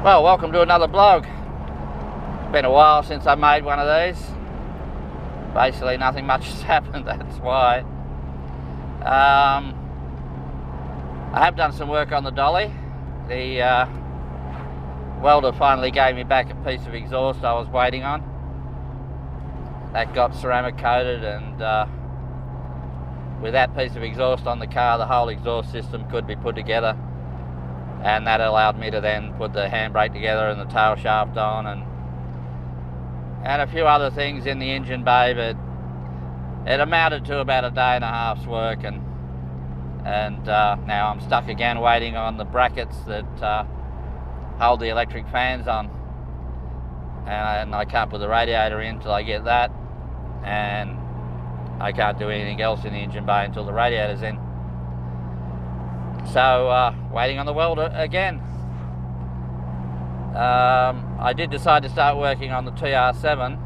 Well, welcome to another blog. It's been a while since I made one of these. Basically nothing much has happened, that's why. I have done some work on the dolly. The welder finally gave me back a piece of exhaust I was waiting on. That got ceramic coated, and with that piece of exhaust on the car, the whole exhaust system could be put together. And that allowed me to then put the handbrake together and the tail shaft on, and a few other things in the engine bay, but it amounted to about a day and a half's work, and now I'm stuck again waiting on the brackets that hold the electric fans on, and I can't put the radiator in until I get that, and I can't do anything else in the engine bay until the radiator's in. So waiting on the welder again. I did decide to start working on the TR7.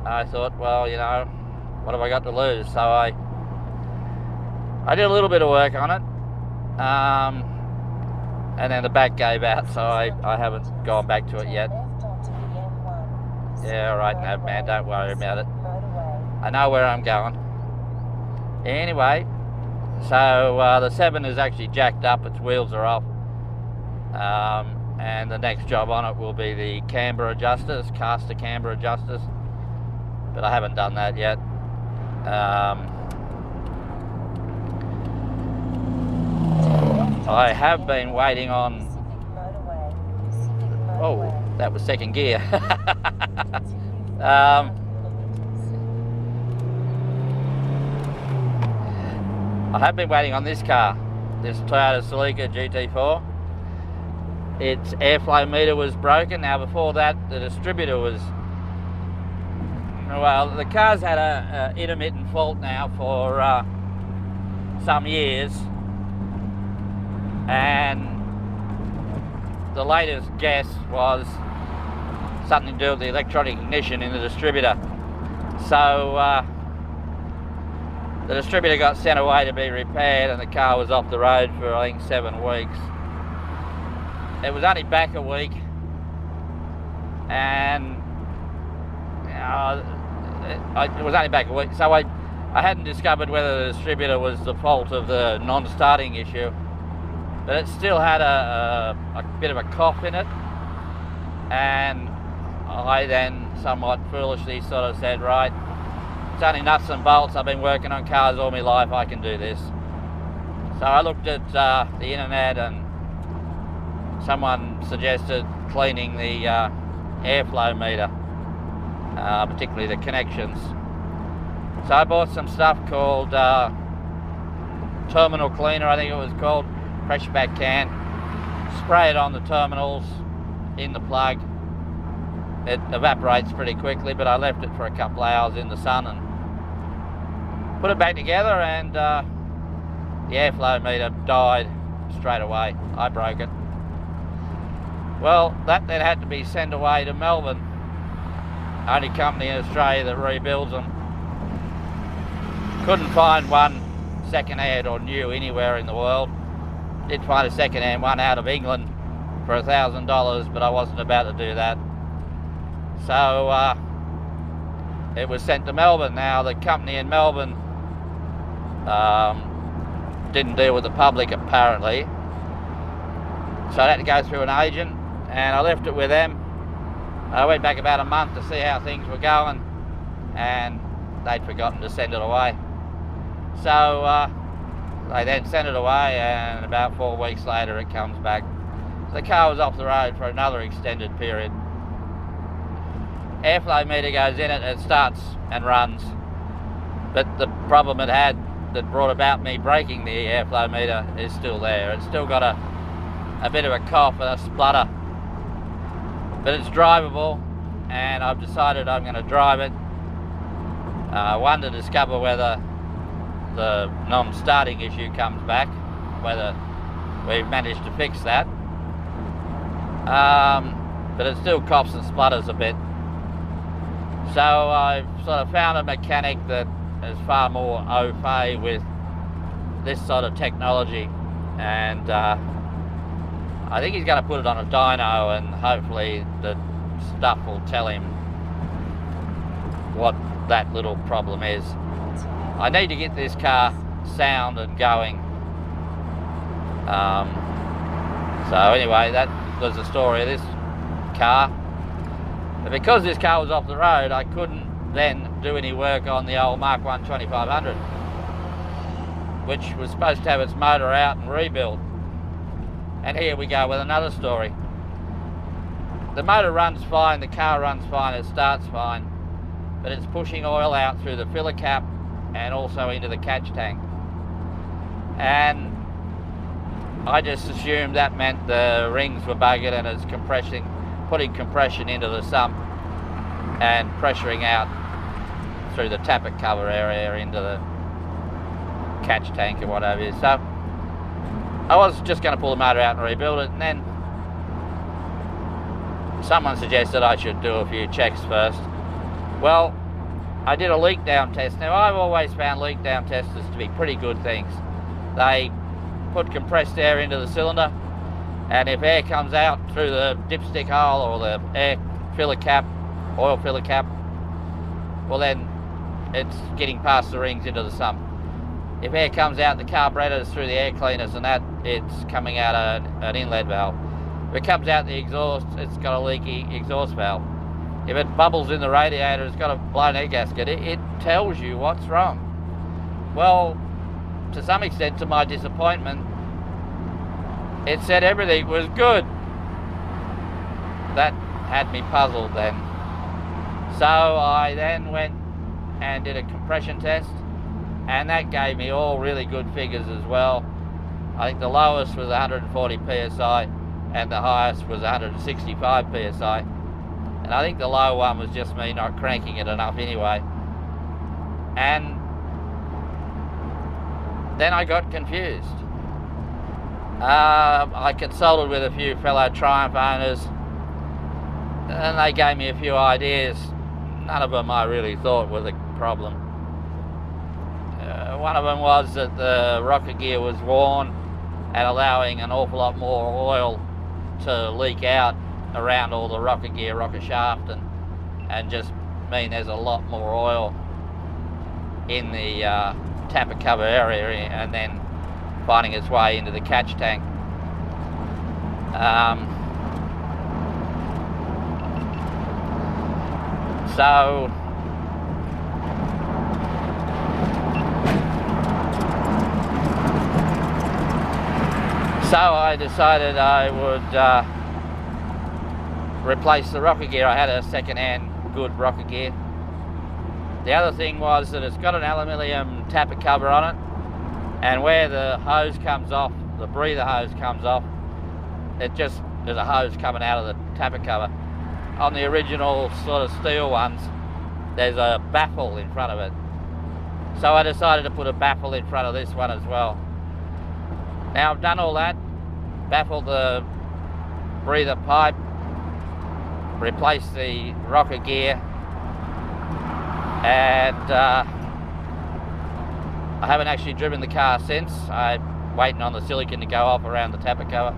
I thought, well, you know, what have I got to lose? So I did a little bit of work on it, and then the back gave out, so I haven't gone back to it yet. Yeah, all right, Nav man, don't worry about it. I know where I'm going. Anyway, so the 7 is actually jacked up, its wheels are off, and the next job on it will be the camber adjusters, caster camber adjusters, but I haven't done that yet. I have been waiting on, oh, that was second gear. I have been waiting on this car, this Toyota Celica GT4. Its airflow meter was broken. Now before that, the distributor was, well, the car's had a intermittent fault now for some years, and the latest guess was something to do with the electronic ignition in the distributor. So the distributor got sent away to be repaired, and the car was off the road for, I think, 7 weeks. It was only back a week, and it was only back a week, so I hadn't discovered whether the distributor was the fault of the non-starting issue, but it still had a bit of a cough in it, and I then somewhat foolishly sort of said, right, it's only nuts and bolts, I've been working on cars all my life, I can do this. So I looked at the internet, and someone suggested cleaning the airflow meter, particularly the connections. So I bought some stuff called terminal cleaner, I think it was called, pressure back can. Spray it on the terminals in the plug. It evaporates pretty quickly, but I left it for a couple of hours in the sun and put it back together, and the airflow meter died straight away. I broke it. Well, that then had to be sent away to Melbourne. Only company in Australia that rebuilds them. Couldn't find one second-hand or new anywhere in the world. Did find a second-hand one out of England for $1,000, but I wasn't about to do that. So it was sent to Melbourne. Now the company in Melbourne didn't deal with the public apparently, so I had to go through an agent, and I left it with them. I went back about a month to see how things were going, and they'd forgotten to send it away. So they then sent it away, and about 4 weeks later it comes back. the car was off the road for another extended period. Airflow meter goes in it, and it starts and runs. But the problem it had that brought about me breaking the airflow meter is still there. It's still got a bit of a cough and a splutter. But it's drivable, and I've decided I'm going to drive it. One, to discover whether the non-starting issue comes back, whether we've managed to fix that. But it still coughs and splutters a bit. So I've sort of found a mechanic that is far more au fait with this sort of technology, and I think he's going to put it on a dyno, and hopefully the stuff will tell him what that little problem is. I need to get this car sound and going. So anyway, that was the story of this car. But because this car was off the road, I couldn't then do any work on the old Mark 1 2500, which was supposed to have its motor out and rebuilt. And here we go with another story. The motor runs fine, the car runs fine, it starts fine, but it's pushing oil out through the filler cap and also into the catch tank. And I just assumed that meant the rings were buggered and it's putting compression into the sump and pressuring out through the tappet cover area into the catch tank or whatever it is. So I was just going to pull the motor out and rebuild it, and then someone suggested I should do a few checks first. Well, I did a leak down test. Now, I've always found leak down testers to be pretty good things. They put compressed air into the cylinder, and if air comes out through the dipstick hole or the air filler cap, oil filler cap, well then it's getting past the rings into the sump. If air comes out the carburetors through the air cleaners and that, it's coming out an inlet valve. If it comes out the exhaust, it's got a leaky exhaust valve. If it bubbles in the radiator, it's got a blown air gasket. It tells you what's wrong. Well, to some extent, to my disappointment, it said everything was good. That had me puzzled then. So I then went and did a compression test, and that gave me all really good figures as well. I think the lowest was 140 psi and the highest was 165 psi. And I think the low one was just me not cranking it enough anyway. And then I got confused. I consulted with a few fellow Triumph owners, and they gave me a few ideas. None of them I really thought were the problem. One of them was that the rocker gear was worn and allowing an awful lot more oil to leak out around all the rocker gear, rocker shaft, and just mean there's a lot more oil in the tappet cover area and then finding its way into the catch tank. So I decided I would replace the rocker gear. I had a second-hand good rocker gear. The other thing was that it's got an aluminium tappet cover on it, and where the hose comes off, the breather hose comes off, there's a hose coming out of the tappet cover. On the original sort of steel ones, there's a baffle in front of it. So I decided to put a baffle in front of this one as well. Now I've done all that, baffled the breather pipe, replaced the rocker gear, and I haven't actually driven the car since. I'm waiting on the silicon to go off around the tappet cover.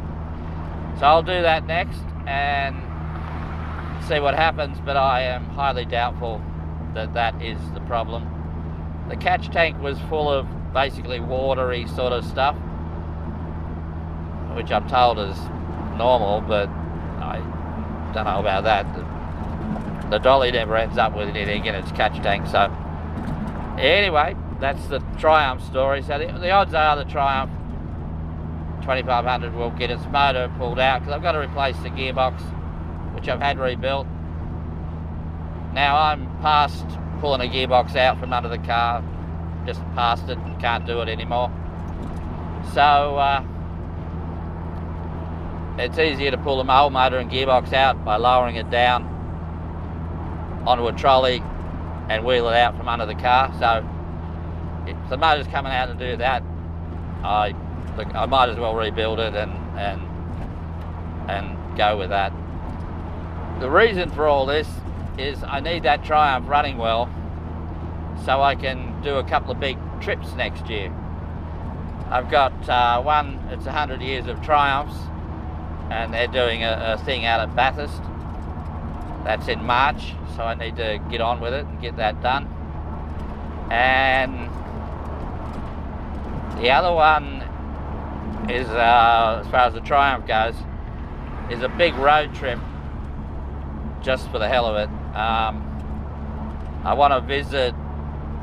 So I'll do that next and see what happens, but I am highly doubtful that that is the problem. The catch tank was full of basically watery sort of stuff, which I'm told is normal, but I don't know about that. The dolly never ends up with anything in its catch tank. So anyway, that's the Triumph story. So the odds are the Triumph 2500 will get its motor pulled out, because I've got to replace the gearbox, which I've had rebuilt. Now I'm past pulling a gearbox out from under the car, just past it, and can't do it anymore. So it's easier to pull the whole motor and gearbox out by lowering it down onto a trolley and wheel it out from under the car. So if the motor's coming out to do that, I might as well rebuild it and go with that. The reason for all this is I need that Triumph running well so I can do a couple of big trips next year. I've got one, it's 100 years of Triumphs, and they're doing a thing out at Bathurst. That's in March, so I need to get on with it and get that done. And the other one is, as far as the Triumph goes, is a big road trip just for the hell of it. I want to visit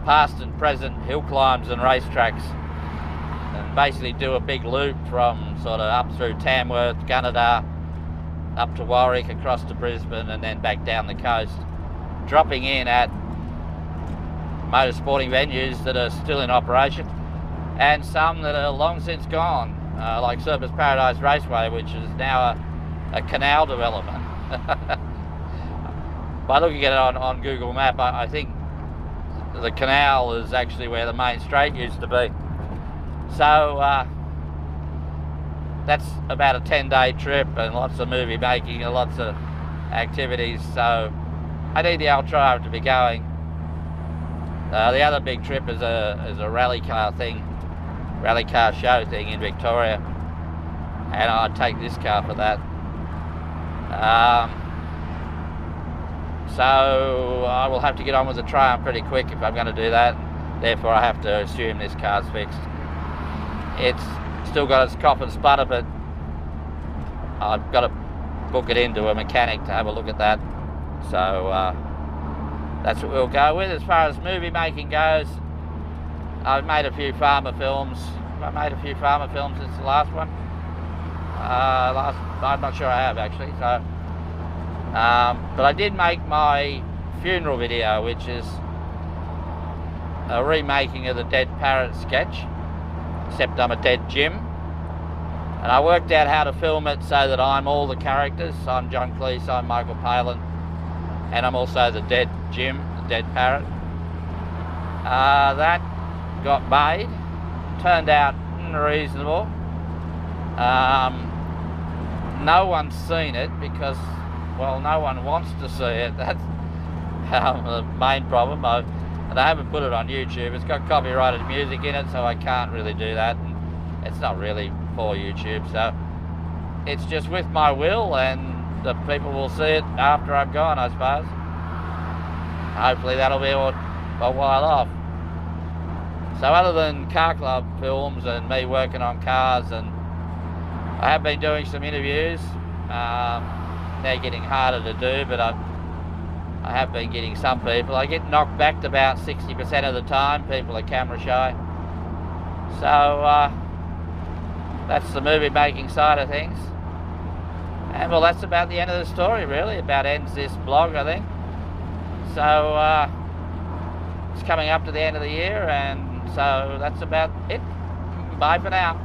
past and present hill climbs and racetracks, and basically do a big loop from sort of up through Tamworth, Gunnedah, up to Warwick, across to Brisbane, and then back down the coast, dropping in at motorsporting venues that are still in operation, and some that are long since gone, like Surfers Paradise Raceway, which is now a canal development. By looking at it on Google Map, I think the canal is actually where the main straight used to be. So that's about a 10-day trip, and lots of movie making and lots of activities. So I need the old Triumph to be going. The other big trip is a rally car show thing in Victoria, and I'd take this car for that. So I will have to get on with the Triumph pretty quick if I'm going to do that. Therefore I have to assume this car's fixed. It's still got its cough and sputter, but I've got to book it into a mechanic to have a look at that. So that's what we'll go with. As far as movie making goes, I've made a few farmer films. Have I made a few farmer films since the last one? I'm not sure I have actually. So, but I did make my funeral video, which is a remaking of the Dead Parrot sketch, except I'm a dead Jim. And I worked out how to film it so that I'm all the characters. I'm John Cleese, I'm Michael Palin, and I'm also the dead Jim, the Dead Parrot. That got made, turned out reasonable. No one's seen it because, well, no one wants to see it. That's the main problem. And I haven't put it on YouTube. It's got copyrighted music in it, so I can't really do that. And it's not really for YouTube, so it's just with my will, and the people will see it after I'm gone, I suppose. Hopefully that'll be a while off. So other than car club films and me working on cars, and I have been doing some interviews. They're getting harder to do, but I have been getting some people. I get knocked back to about 60% of the time. People are camera shy. So that's the movie making side of things. And well, that's about the end of the story, really. About ends this blog, I think. So it's coming up to the end of the year, and so that's about it. Bye for now.